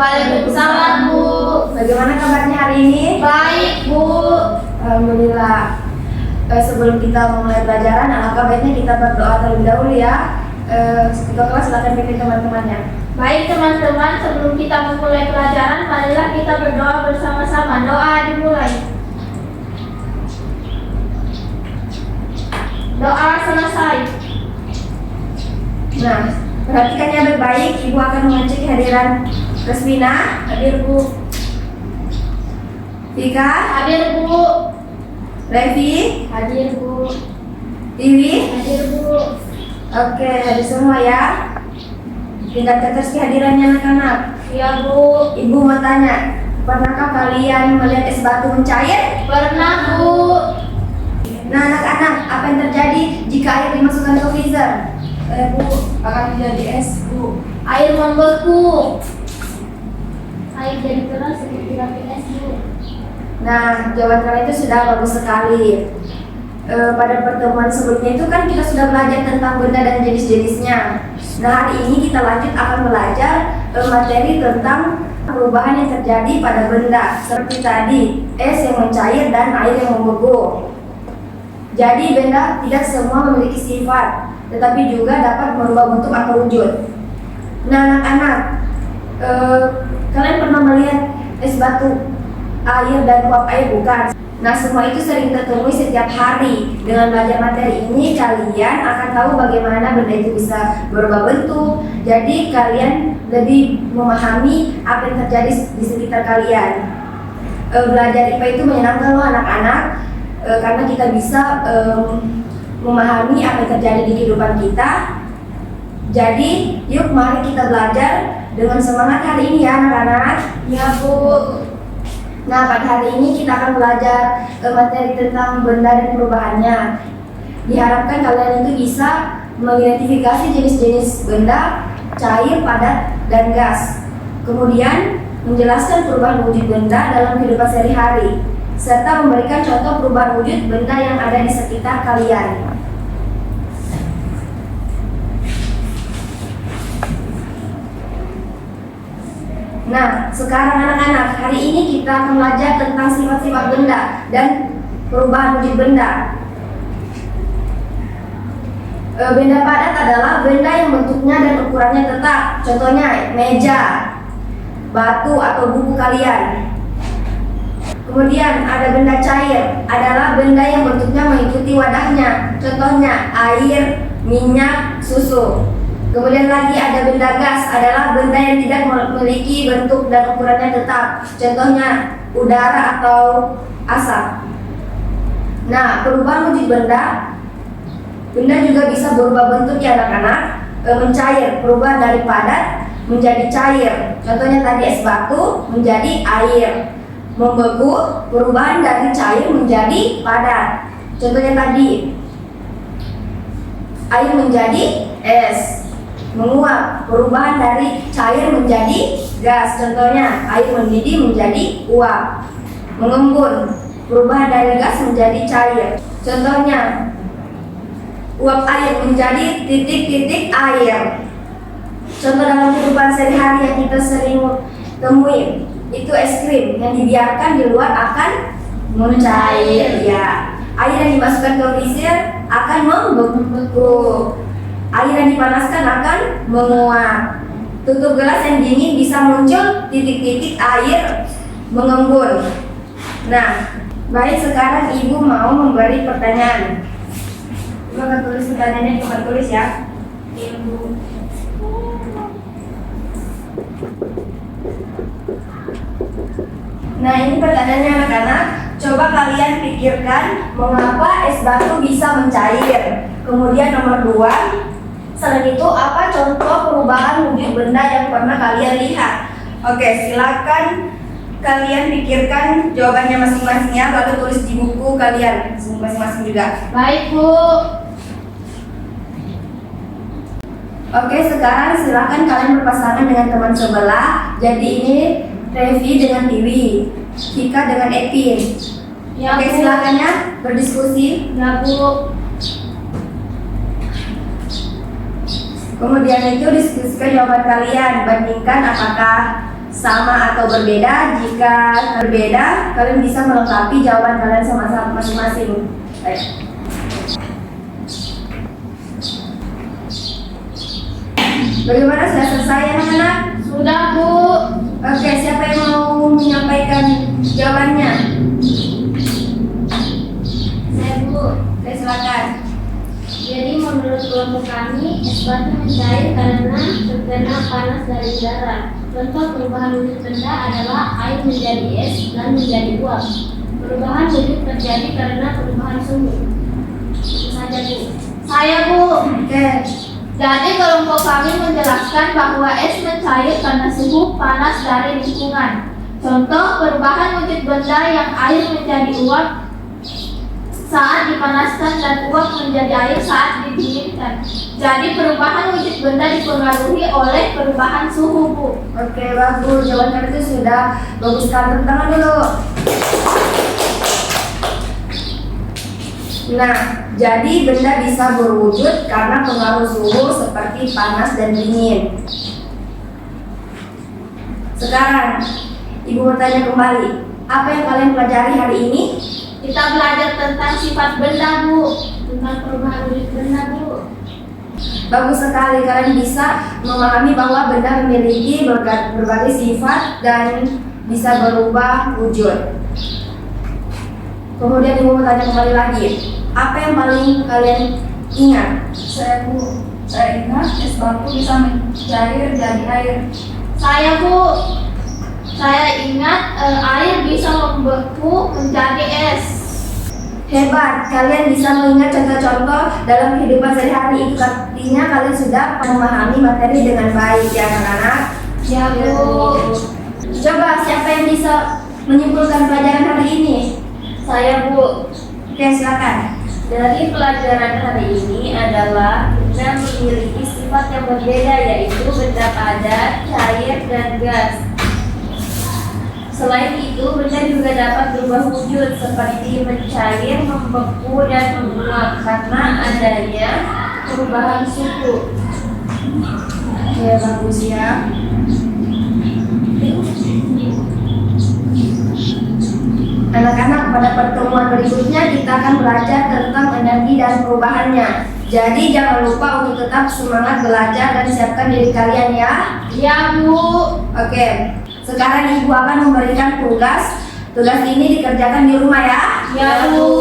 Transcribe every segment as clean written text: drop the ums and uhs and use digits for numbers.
Waalaikumsalam, Bu. Bagaimana kabarnya hari ini? Baik, Bu. Alhamdulillah. Sebelum kita memulai pelajaran, alangkah baiknya kita berdoa terlebih dahulu ya. Ketua kelas silakan pimpin teman-temannya. Baik teman-teman, sebelum kita memulai pelajaran, marilah kita berdoa bersama-sama. Doa dimulai. Doa selesai. Nah, perhatikan yang baik-baik. Ibu akan mengecek kehadiran Resmina. Hadir, Bu. Vika. Hadir, Bu. Levi. Hadir, Bu. Tiwi. Hadir, Bu. Oke, hadir semua ya. Tingkat terus kehadirannya anak-anak. Ya, Bu. Ibu mau tanya, pernahkah kalian melihat es batu mencair? Pernah, Bu. Nah, anak-anak, apa yang terjadi jika air dimasukkan ke freezer? Bu, akan menjadi es, Bu. Air membeku. Air jadi keras seperti rapi es, Bu. Nah, jawaban kalian itu sudah bagus sekali. Pada pertemuan sebelumnya itu kan kita sudah belajar tentang benda dan jenis-jenisnya. Nah, hari ini kita lanjut akan belajar materi tentang perubahan yang terjadi pada benda. Seperti tadi, es yang mencair dan air yang membeku. Jadi benda tidak semua memiliki sifat, tetapi juga dapat merubah bentuk atau wujud. Nah, anak-anak, kalian pernah melihat es batu, air, dan uap air bukan? Nah, semua itu sering tertemui setiap hari. Dengan belajar materi ini, kalian akan tahu bagaimana benda itu bisa berubah bentuk. Jadi, kalian lebih memahami apa yang terjadi di sekitar kalian. Belajar IPA itu menyenangkan loh anak-anak, karena kita bisa memahami apa yang terjadi di kehidupan kita. Jadi, yuk mari kita belajar dengan semangat hari ini ya anak-anak. Ya, Bu. Nah, pada hari ini kita akan belajar materi tentang benda dan perubahannya. Diharapkan kalian itu bisa mengidentifikasi jenis-jenis benda, cair, padat, dan gas. Kemudian, menjelaskan perubahan wujud benda dalam kehidupan sehari-hari, serta memberikan contoh perubahan wujud benda yang ada di sekitar kalian. Nah, sekarang anak-anak, hari ini kita akan belajar tentang sifat-sifat benda dan perubahan wujud benda. Benda padat adalah benda yang bentuknya dan ukurannya tetap. Contohnya meja, batu atau buku kalian. Kemudian ada benda cair, adalah benda yang bentuknya mengikuti wadahnya. Contohnya air, minyak, susu. Kemudian lagi ada benda gas, adalah benda yang tidak memiliki bentuk dan ukurannya tetap. Contohnya udara atau asap. Nah, perubahan wujud benda juga bisa berubah bentuk ya anak-anak. Mencair, perubahan dari padat menjadi cair. Contohnya tadi es batu menjadi air. Membeku, perubahan dari cair menjadi padat. Contohnya tadi air menjadi es. Menguap, perubahan dari cair menjadi gas. Contohnya air mendidih menjadi uap. Mengembun, perubahan dari gas menjadi cair. Contohnya uap air menjadi titik-titik air. Contoh dalam kehidupan sehari-hari yang kita sering temui itu es krim yang dibiarkan di luar akan mencair ya. Air yang dimasukkan ke freezer akan membeku. Air yang dipanaskan akan menguap. Tutup gelas yang dingin bisa muncul titik-titik air mengembun. Nah, baik, sekarang ibu mau memberi pertanyaan. Ibu akan tulis pertanyaannya, coba tulis ya. Ibu. Nah, ini pertanyaannya anak-anak. Coba kalian pikirkan mengapa es batu bisa mencair. Kemudian nomor 2. Selain itu, apa contoh perubahan wujud benda yang pernah kalian lihat? Oke, silakan kalian pikirkan jawabannya masing-masing ya, lalu tulis di buku kalian masing-masing juga. Baik, Bu. Oke, sekarang silakan kalian berpasangan dengan teman sebelah. Jadi ini Revi dengan Tiwi, Vika dengan Epin. Ya, Oke, Bu. silakan ya berdiskusi. Ya, Bu. Kemudian itu diskusikan jawaban kalian, bandingkan apakah sama atau berbeda. Jika berbeda, kalian bisa melengkapi jawaban kalian sama-sama masing-masing. Ayo. Bagaimana, sudah selesai anak-anak? Sudah, Bu. Oke, siapa yang mau menyampaikan jawabannya? Saya, Bu. Oke, silakan. Jadi menurut kelompok kami, es batu mencair karena terkena panas dari udara. Contoh perubahan wujud benda adalah air menjadi es dan menjadi uap. Perubahan wujud terjadi karena perubahan suhu. Itu saja, Bu. Saya, Bu. Oke. Jadi kelompok kami menjelaskan bahwa es mencair karena suhu panas dari lingkungan. Contoh perubahan wujud benda yang air menjadi uap saat dipanaskan dan uap menjadi air saat didinginkan. Jadi perubahan wujud benda dipengaruhi oleh perubahan suhu, Bu. Oke, bagus. Jawaban kalian itu sudah bagus sekali. Tepuk tangan dulu. Nah, jadi benda bisa berwujud karena pengaruh suhu seperti panas dan dingin. Sekarang, Ibu bertanya kembali, apa yang kalian pelajari hari ini? Kita belajar tentang sifat benda, Bu. Tentang perubahan wujud benda, Bu. Bagus sekali, kalian bisa memahami bahwa benda memiliki berbagai sifat dan bisa berubah wujud. Kemudian Ibu bertanya kembali lagi, apa yang paling kalian ingat? Saya ingat es batu bisa mencair jadi air. Saya, Bu. Saya ingat air bisa membeku menjadi es. Hebat, kalian bisa mengingat contoh-contoh dalam kehidupan sehari-hari. Itu artinya kalian sudah memahami materi dengan baik ya anak-anak. Ya, Bu. Coba siapa yang bisa menyimpulkan pelajaran hari ini? Saya, Bu. Oke, silakan. Dari pelajaran hari ini adalah benda memiliki sifat yang berbeda, yaitu benda padat, cair, dan gas. Selain itu, benda juga dapat berubah wujud seperti mencair, membeku, dan menguap karena adanya perubahan suhu. Oke, bagus ya. Anak-anak, pada pertemuan berikutnya kita akan belajar tentang energi dan perubahannya. Jadi jangan lupa untuk tetap semangat belajar dan siapkan diri kalian ya. Ya, Bu. Oke, sekarang Ibu akan memberikan tugas. Tugas ini dikerjakan di rumah ya. Ya, Bu.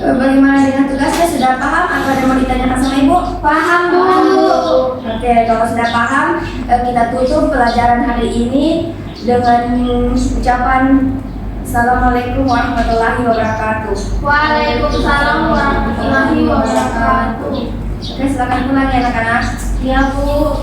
Bagaimana dengan tugasnya? Sudah paham atau ada yang mau ditanyakan sama Ibu? Paham, Bu. Oke, kalau sudah paham, kita tutup pelajaran hari ini dengan ucapan Assalamualaikum warahmatullahi wabarakatuh. Waalaikumsalam warahmatullahi wabarakatuh. Oke, silakan pulang ya anak-anak. Ya, Bu.